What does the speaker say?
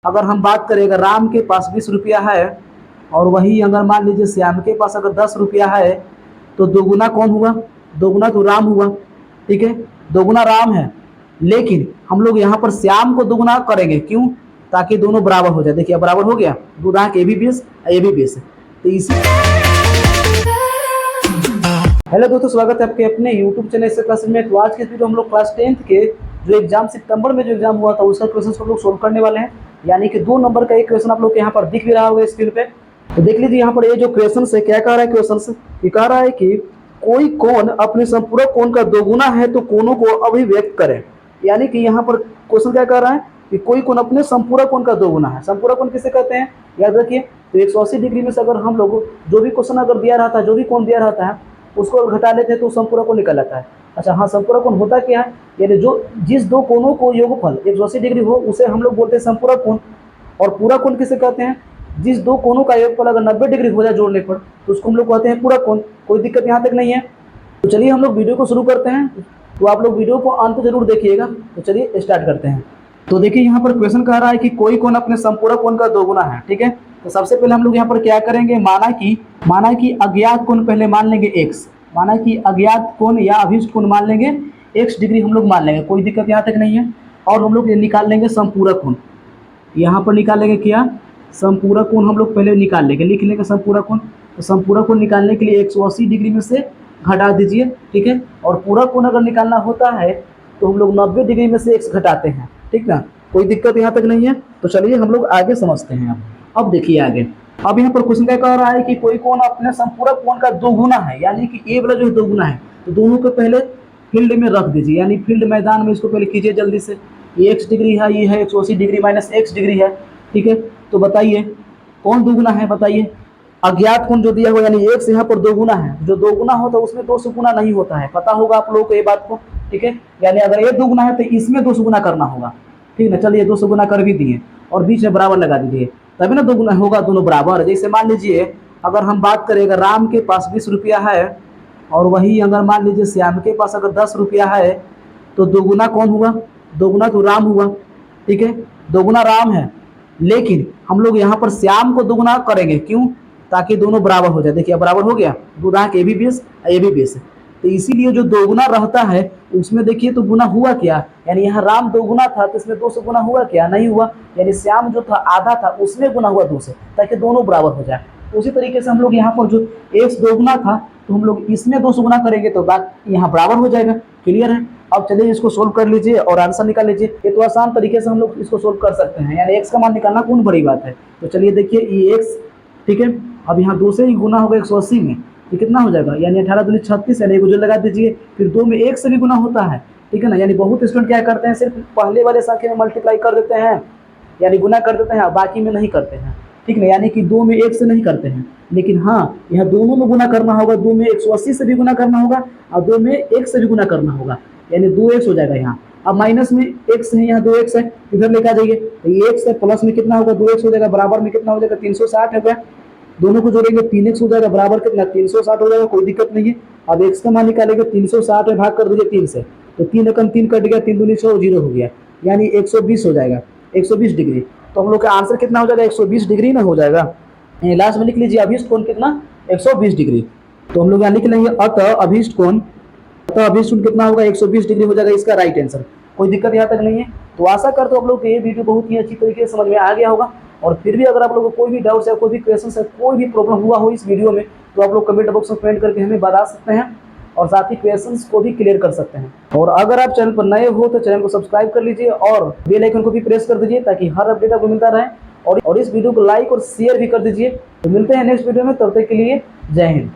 अगर हम बात करें, अगर राम के पास 20 रुपया है और वही अगर मान लीजिए श्याम के पास अगर 10 रुपया है, तो दोगुना कौन हुआ? दोगुना तो राम हुआ। ठीक है, दोगुना राम है, लेकिन हम लोग यहाँ पर श्याम को दोगुना करेंगे। क्यों? ताकि दोनों बराबर हो जाए। देखिए बराबर हो गया, दो दांत ए भी 20 ए भी 20। तो इसी हेलो दोस्तों, स्वागत है आपके अपने यूट्यूब चैनल से क्लास में। तो आज के वीडियो हम लोग क्लास 10th के जो एग्जाम सितंबर में जो एग्जाम हुआ था उसका क्वेश्चन हम लोग सोल्व करने वाले हैं। यानी कि 2 नंबर का एक क्वेश्चन आप लोग के यहाँ पर दिख भी रहा होगा स्क्रीन पे। तो देख लीजिए यहाँ पर ये जो क्वेश्चन है, क्या कह रहा है क्वेश्चन? ये कह रहा है कि कोई कोण अपने संपूरक कोण का दोगुना है तो कोणों को अभिव्यक्त करे। यानी कि यहाँ पर क्वेश्चन क्या कह रहा है कि कोई कोण अपने संपूरक कोण का दोगुना है। संपूरक कोण किसे कहते हैं? याद रखिए, तो 180 डिग्री में से अगर हम लोग जो भी क्वेश्चन अगर दिया रहता है, जो भी कोण दिया रहता है उसको घटा लेते हैं तो संपूरक कोण निकल आता है। अच्छा हाँ, संपूरक कोण होता क्या है? यानी जो जिस दो कोणों को योगफल 180 डिग्री हो उसे हम लोग बोलते हैं संपूरक कोण। और पूरक कोण किसे कहते हैं? जिस दो कोणों का योगफल अगर 90 डिग्री हो जाए जोड़ने पर तो उसको हम लोग कहते हैं पूरक कोण। कोई दिक्कत यहाँ तक नहीं है। तो चलिए हम लोग वीडियो को शुरू करते हैं। तो आप लोग वीडियो को अंत जरूर देखिएगा। तो चलिए स्टार्ट करते हैं। तो देखिए यहाँ पर क्वेश्चन कह रहा है कि कोई कोण अपने संपूरक कोण का दोगुना है। ठीक है, तो सबसे पहले हम लोग यहाँ पर क्या करेंगे, माना कि अज्ञात कोण पहले मान लेंगे x। माना कि अज्ञात कोण या अभीष्ट कोण मान लेंगे x डिग्री हम लोग मान लेंगे, कोई दिक्कत यहाँ तक नहीं है। और हम लोग ये निकाल लेंगे संपूरक कोण। यहाँ पर निकालेंगे क्या? संपूरक कोण हम लोग पहले निकाल लेंगे, लिख लेंगे संपूरक कोण। तो संपूरक कोण निकालने के लिए 180 डिग्री में से घटा दीजिए। ठीक है, और पूरक कोण अगर निकालना होता है तो हम लोग 90 डिग्री में से x घटाते हैं। ठीक ना, कोई दिक्कत यहाँ तक नहीं है। तो चलिए हम लोग आगे समझते हैं। अब देखिए आगे, अब यहाँ पर क्वेश्चन क्या कह रहा है कि कोई कोण अपने संपूरक कोण का दोगुना है। यानी कि ए वाला जो दोगुना है, तो दोनों को पहले फील्ड में रख दीजिए, यानी फील्ड मैदान में इसको पहले कीजिए जल्दी से। ये x डिग्री है, ये है 180 डिग्री माइनस x डिग्री है। ठीक है, तो बताइए कौन दोगुना है? बताइए अज्ञात कोण जो दिया हुआ, यानी x यहाँ पर दोगुना है। जो दोगुना होता है उसमें 2 से गुना नहीं होता है, पता होगा आप लोगों को ये बात को। ठीक है, यानी अगर ये दोगुना है तो इसमें 2 से गुना करना होगा। ठीक है, चलिए 2 से गुना कर भी दिए और बीच में बराबर लगा दीजिए, तभी ना दोगुना होगा, दोनों बराबर। जैसे मान लीजिए अगर हम बात करें, अगर राम के पास 20 रुपया है और वही अगर मान लीजिए श्याम के पास अगर 10 रुपया है, तो दोगुना कौन हुआ? दोगुना तो राम हुआ। ठीक है, दोगुना राम है, लेकिन हम लोग यहाँ पर श्याम को दोगुना करेंगे। क्यों? ताकि दोनों बराबर हो जाए। देखिए बराबर हो गया, दो दांत ए भी 20 ए भी 20। तो इसीलिए जो दोगुना रहता है उसमें देखिए तो गुना हुआ क्या? यानी यहाँ राम दोगुना था तो इसमें 2 से गुना हुआ क्या? नहीं हुआ। यानी श्याम जो था आधा था उसमें गुना हुआ 2 से, ताकि दोनों बराबर हो जाए। तो उसी तरीके से हम लोग यहाँ पर जो x दोगुना था तो हम लोग इसमें 2 से गुना करेंगे तो बात यहाँ बराबर हो जाएगा। क्लियर है? अब चलिए इसको सोल्व कर लीजिए और आंसर निकाल लीजिए। ये तो आसान तरीके से हम लोग इसको सोल्व कर सकते हैं, यानी x का मान निकालना कौन बड़ी बात है। तो चलिए देखिए ये x, ठीक है, अब यहाँ 2 से ही गुना होगा 180 में, ये कितना हो जाएगा? यानी 18 दूनी 36 है, गुजर लगा दीजिए। फिर 2 में 1 से भी गुना होता है। ठीक है ना, यानी बहुत स्टूडेंट क्या करते हैं, सिर्फ पहले वाले संख्या में मल्टीप्लाई कर देते हैं, यानी गुना कर देते हैं, बाकी में नहीं करते हैं। ठीक है, यानी कि 2 में 1 से नहीं करते हैं। लेकिन हाँ, यहाँ दोनों में गुना करना होगा। 2 में 180 से भी गुना करना होगा और 2 में 1 से भी गुना करना होगा, यानी 2x हो जाएगा यहाँ। अब माइनस में x है, यहाँ 2x है, इधर लेकर आ जाइए। तो ये x है, प्लस में कितना होगा? 2x हो जाएगा, बराबर में कितना हो जाएगा? 360 हो गया। दोनों को जोड़ेंगे 3x हो जाएगा, बराबर कितना? 360 हो जाएगा, कोई दिक्कत नहीं है। अब x का मान निकालेंगे, 360 में भाग कर दीजिए 3 से, तो 3 एकम 3 कट गया, 3 दूनी 6, 0 हो गया, यानी 120 हो जाएगा, 120 डिग्री। तो हम लोग का आंसर कितना हो जाएगा? 120 डिग्री ना हो जाएगा। लास्ट में लिख लीजिए अभीष्ट कोण कितना? 120 डिग्री। तो हम लोग यहाँ लिख लेंगे अतः अभीष्ट कोण कितना होगा? 120 डिग्री हो जाएगा इसका राइट आंसर। कोई दिक्कत यहाँ तक नहीं है। तो आशा करते हो आप लोग को ये वीडियो बहुत ही अच्छी तरीके से समझ में आ गया होगा। और फिर भी अगर आप लोगों को कोई भी डाउट्स है, कोई भी क्वेश्चन है, कोई भी प्रॉब्लम हुआ हो इस वीडियो में, तो आप लोग कमेंट बॉक्स में कमेंट करके हमें बता सकते हैं और साथ ही क्वेश्चंस को भी क्लियर कर सकते हैं। और अगर आप चैनल पर नए हो तो चैनल को सब्सक्राइब कर लीजिए और बेल आइकन को भी प्रेस कर दीजिए ताकि हर अपडेट आपको मिलता रहे। और इस वीडियो को लाइक और शेयर भी कर दीजिए। तो मिलते हैं नेक्स्ट वीडियो में, तब तक के लिए जय हिंद।